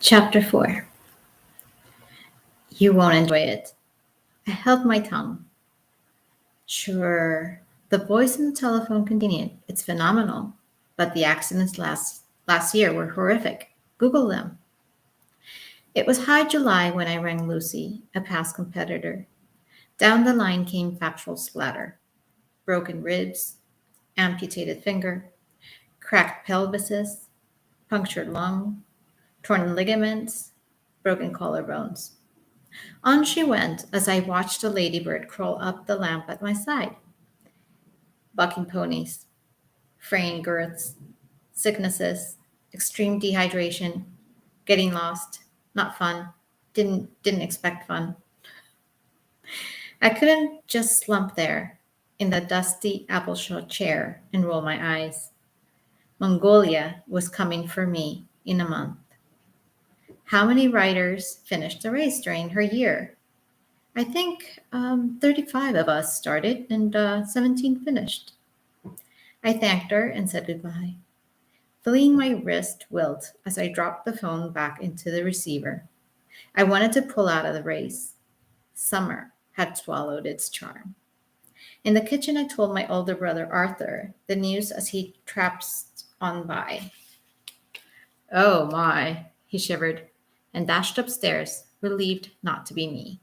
Chapter 4. You won't enjoy it. I held my tongue. Sure, the voice on the telephone continued. It's phenomenal. But the accidents last year were horrific. Google them. It was high July when I rang Lucy, a past competitor. Down the line came factual splatter. Broken ribs, amputated finger, cracked pelvises, punctured lung, torn ligaments, broken collarbones. On she went as I watched a ladybird crawl up the lamp at my side. Bucking ponies, fraying girths, sicknesses, extreme dehydration, getting lost, not fun. Didn't expect fun. I couldn't just slump there in the dusty appleshaw chair and roll my eyes. Mongolia was coming for me in a month. How many riders finished the race during her year? I think 35 of us started and 17 finished. I thanked her and said goodbye, feeling my wrist wilt as I dropped the phone back into the receiver. I wanted to pull out of the race. Summer had swallowed its charm. In the kitchen, I told my older brother Arthur the news as he traipsed on by. Oh my, he shivered and dashed upstairs, relieved not to be me.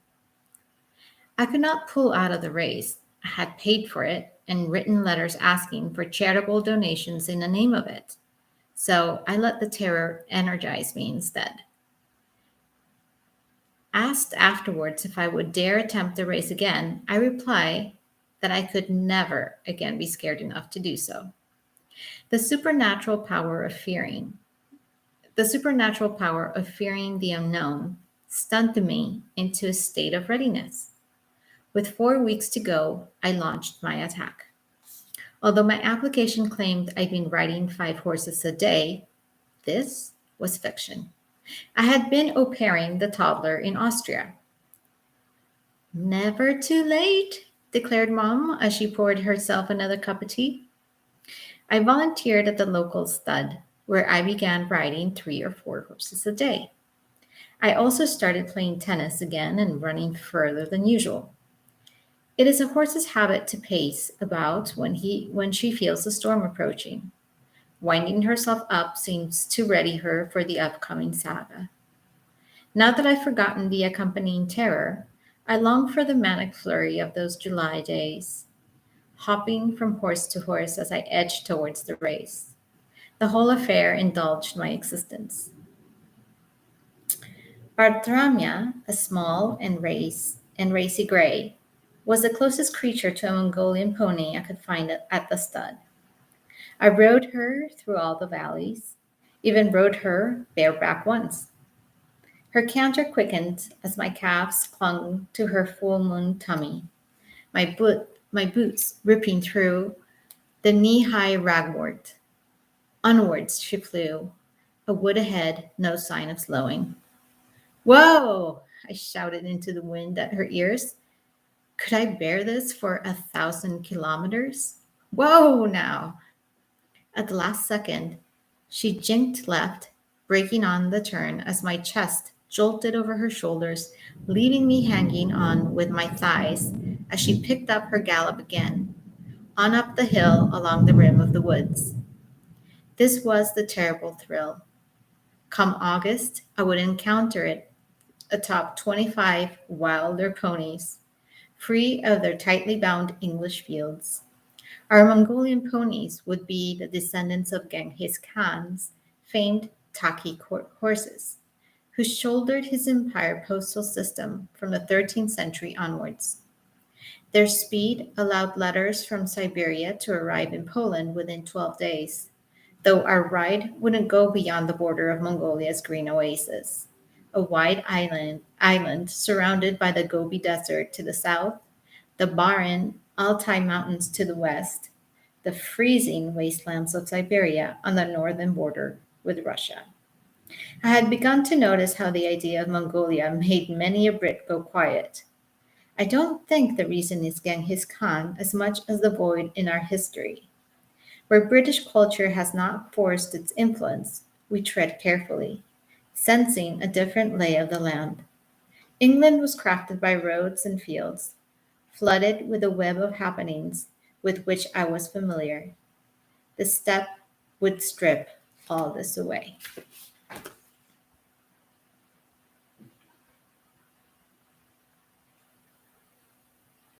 I could not pull out of the race. I had paid for it and written letters asking for charitable donations in the name of it. So I let the terror energize me instead. Asked afterwards if I would dare attempt the race again, I reply that I could never again be scared enough to do so. The supernatural power of fearing, the supernatural power of fearing the unknown stunned me into a state of readiness. With 4 weeks to go, I launched my attack. Although my application claimed I'd been riding 5 horses a day, this was fiction. I had been au pairing the toddler in Austria. Never too late, declared Mom as she poured herself another cup of tea. I volunteered at the local stud, where I began riding 3 or 4 horses a day. I also started playing tennis again and running further than usual. It is a horse's habit to pace about when she feels a storm approaching. Winding herself up seems to ready her for the upcoming saga. Now that I've forgotten the accompanying terror, I long for the manic flurry of those July days, hopping from horse to horse as I edged towards the race. The whole affair indulged my existence. Bartramia, a small and racy gray, was the closest creature to a Mongolian pony I could find at the stud. I rode her through all the valleys, even rode her bareback once. Her canter quickened as my calves clung to her full moon tummy, my boots ripping through the knee-high ragwort. Onwards she flew, a wood ahead, no sign of slowing. Whoa! I shouted into the wind at her ears. Could I bear this for 1,000 kilometers? Whoa now! At the last second, she jinked left, braking on the turn as my chest jolted over her shoulders, leaving me hanging on with my thighs as she picked up her gallop again, on up the hill along the rim of the woods. This was the terrible thrill. Come August, I would encounter it atop 25 wilder ponies, free of their tightly bound English fields. Our Mongolian ponies would be the descendants of Genghis Khan's famed Taki horses, who shouldered his empire postal system from the 13th century onwards. Their speed allowed letters from Siberia to arrive in Poland within 12 days, though our ride wouldn't go beyond the border of Mongolia's green oasis, a wide island surrounded by the Gobi Desert to the south, the barren Altai Mountains to the west, the freezing wastelands of Siberia on the northern border with Russia. I had begun to notice how the idea of Mongolia made many a Brit go quiet. I don't think the reason is Genghis Khan as much as the void in our history. Where British culture has not forced its influence, we tread carefully, sensing a different lay of the land. England was crafted by roads and fields, flooded with a web of happenings with which I was familiar. The step would strip all this away.